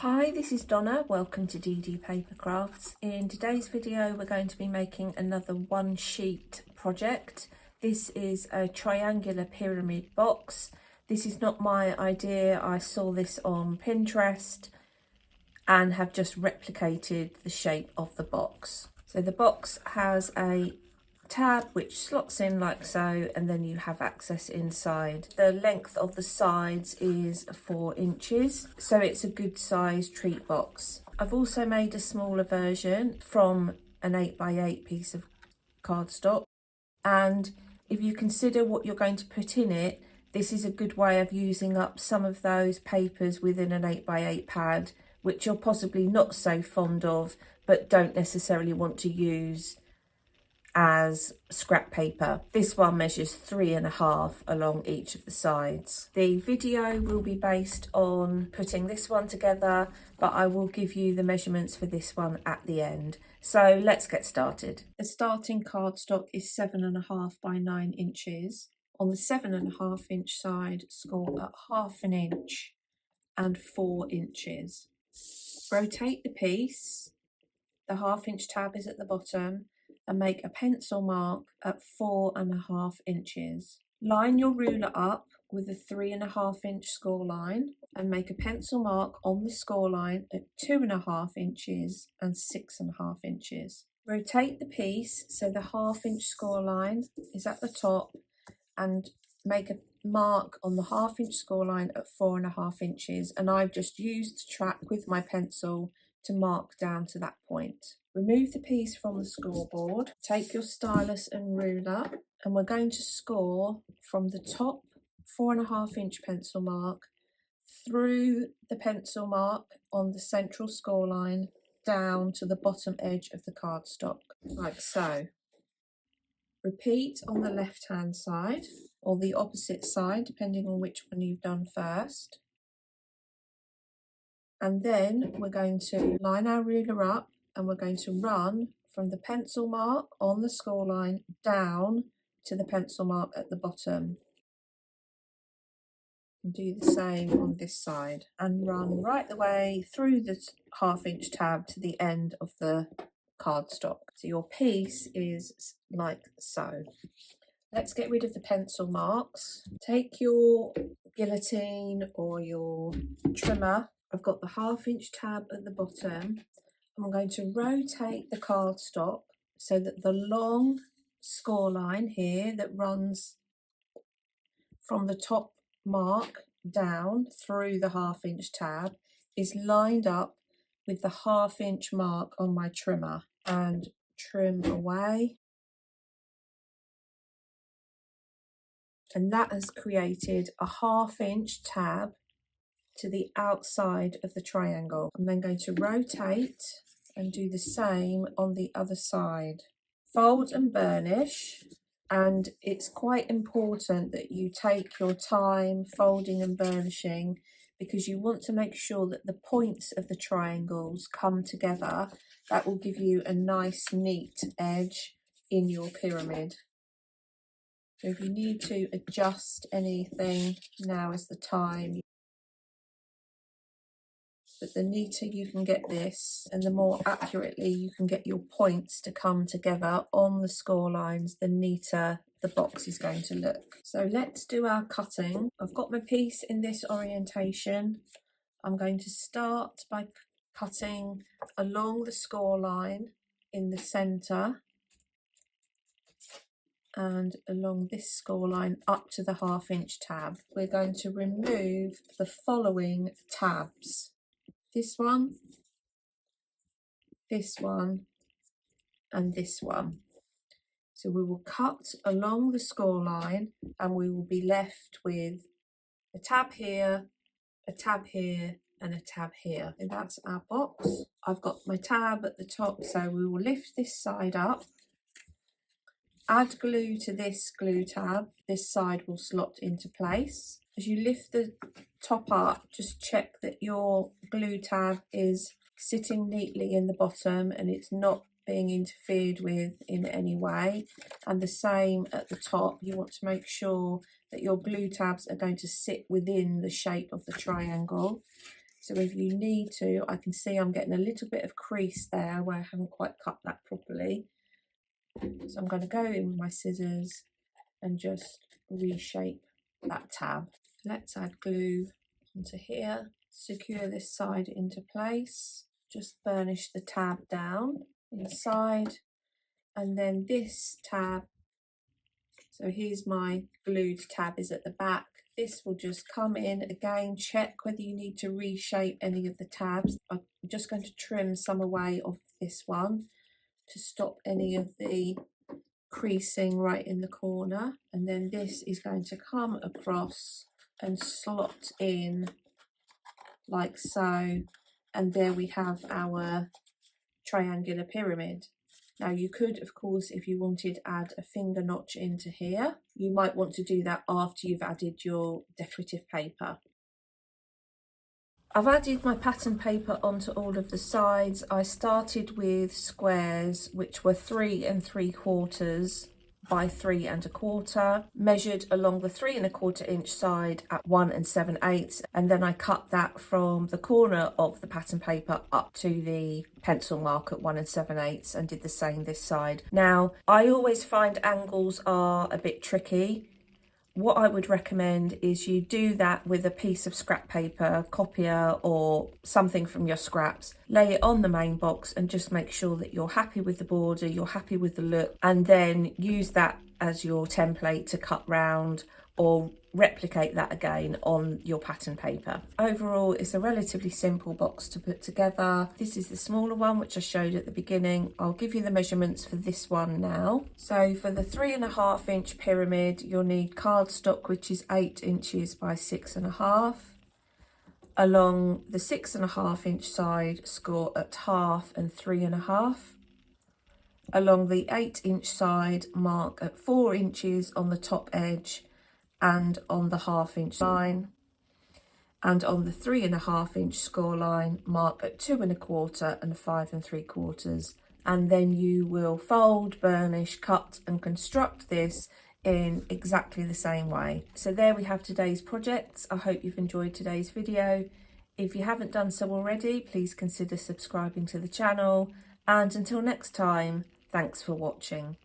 Hi, this is Donna. Welcome to DD Paper Crafts. In today's video, we're going to be making another one sheet project. This is a triangular pyramid box. This is not my idea. I saw this on Pinterest and have just replicated the shape of the box. So the box has a tab which slots in like so, and then you have access inside. The length of the sides is 4 inches, so it's a good size treat box. I've also made a smaller version from an 8x8 piece of cardstock, and if you consider what you're going to put in it, this is a good way of using up some of those papers within an 8x8 pad which you're possibly not so fond of but don't necessarily want to use as scrap paper. This one measures 3.5 along each of the sides. The video will be based on putting this one together, but I will give you the measurements for this one at the end. So let's get started. The starting cardstock is 7.5 by 9 inches. On the 7.5 inch side, score at 1/2 inch and 4 inches. Rotate the piece. The 1/2 inch tab is at the bottom, and make a pencil mark at 4.5 inches. Line your ruler up with a 3.5 inch score line and make a pencil mark on the score line at 2.5 inches and 6.5 inches. Rotate the piece so the 1/2 inch score line is at the top and make a mark on the 1/2 inch score line at 4.5 inches, and I've just used the track with my pencil to mark down to that point. Remove the piece from the scoreboard, take your stylus and ruler, and we're going to score from the top 4.5 inch pencil mark through the pencil mark on the central score line down to the bottom edge of the cardstock, like so. Repeat on the left hand side or the opposite side, depending on which one you've done first. And then we're going to line our ruler up and we're going to run from the pencil mark on the score line down to the pencil mark at the bottom. And do the same on this side and run right the way through the 1/2 inch tab to the end of the cardstock. So your piece is like so. Let's get rid of the pencil marks. Take your guillotine or your trimmer. I've got the 1/2 inch tab at the bottom. I'm going to rotate the cardstock so that the long score line here that runs from the top mark down through the 1/2 inch tab is lined up with the 1/2 inch mark on my trimmer, and trim away. And that has created a 1/2 inch tab to the outside of the triangle. I'm then going to rotate and do the same on the other side. Fold and burnish, and it's quite important that you take your time folding and burnishing because you want to make sure that the points of the triangles come together. That will give you a nice neat edge in your pyramid. So if you need to adjust anything, now is the time. But the neater you can get this and the more accurately you can get your points to come together on the score lines, the neater the box is going to look. So let's do our cutting. I've got my piece in this orientation. I'm going to start by cutting along the score line in the centre and along this score line up to the 1/2 inch tab. We're going to remove the following tabs. This one, and this one. So we will cut along the score line and we will be left with a tab here, a tab here, and a tab here. And that's our box. I've got my tab at the top, so we will lift this side up, add glue to this glue tab. This side will slot into place. As you lift the top up, just check that your glue tab is sitting neatly in the bottom and it's not being interfered with in any way. And the same at the top. You want to make sure that your glue tabs are going to sit within the shape of the triangle. So if you need to, I can see I'm getting a little bit of crease there where I haven't quite cut that properly. So I'm going to go in with my scissors and just reshape that tab. Let's add glue onto here, secure this side into place, just burnish the tab down inside, and then this tab, so here's my glued tab is at the back. This will just come in again, check whether you need to reshape any of the tabs. I'm just going to trim some away of this one to stop any of the creasing right in the corner, and then this is going to come across and slot in like so, and there we have our triangular pyramid. Now you could, of course, if you wanted, add a finger notch into here. You might want to do that after you've added your decorative paper. I've added my pattern paper onto all of the sides. I started with squares which were 3 3/4 by 3 1/4, measured along the 3 1/4 inch side at 1 7/8, and then I cut that from the corner of the pattern paper up to the pencil mark at 1 7/8 and did the same this side. Now, I always find angles are a bit tricky. What I would recommend is you do that with a piece of scrap paper, copier, or something from your scraps. Lay it on the main box and just make sure that you're happy with the border, you're happy with the look, and then use that as your template to cut round or replicate that again on your pattern paper. Overall, it's a relatively simple box to put together. This is the smaller one, which I showed at the beginning. I'll give you the measurements for this one now. So for the 3 1/2 inch pyramid, you'll need cardstock, which is 8 inches by 6 1/2. Along the 6 1/2 inch side, score at 1/2 and 3 1/2. Along the 8 inch side, mark at 4 inches on the top edge and on the 1/2 inch line, and on the 3 1/2 inch score line, mark at 2 1/4 and 5 3/4, and then you will fold, burnish, cut and construct this in exactly the same way. So there we have today's projects. I hope you've enjoyed today's video. If you haven't done so already, please consider subscribing to the channel, and until next time, thanks for watching.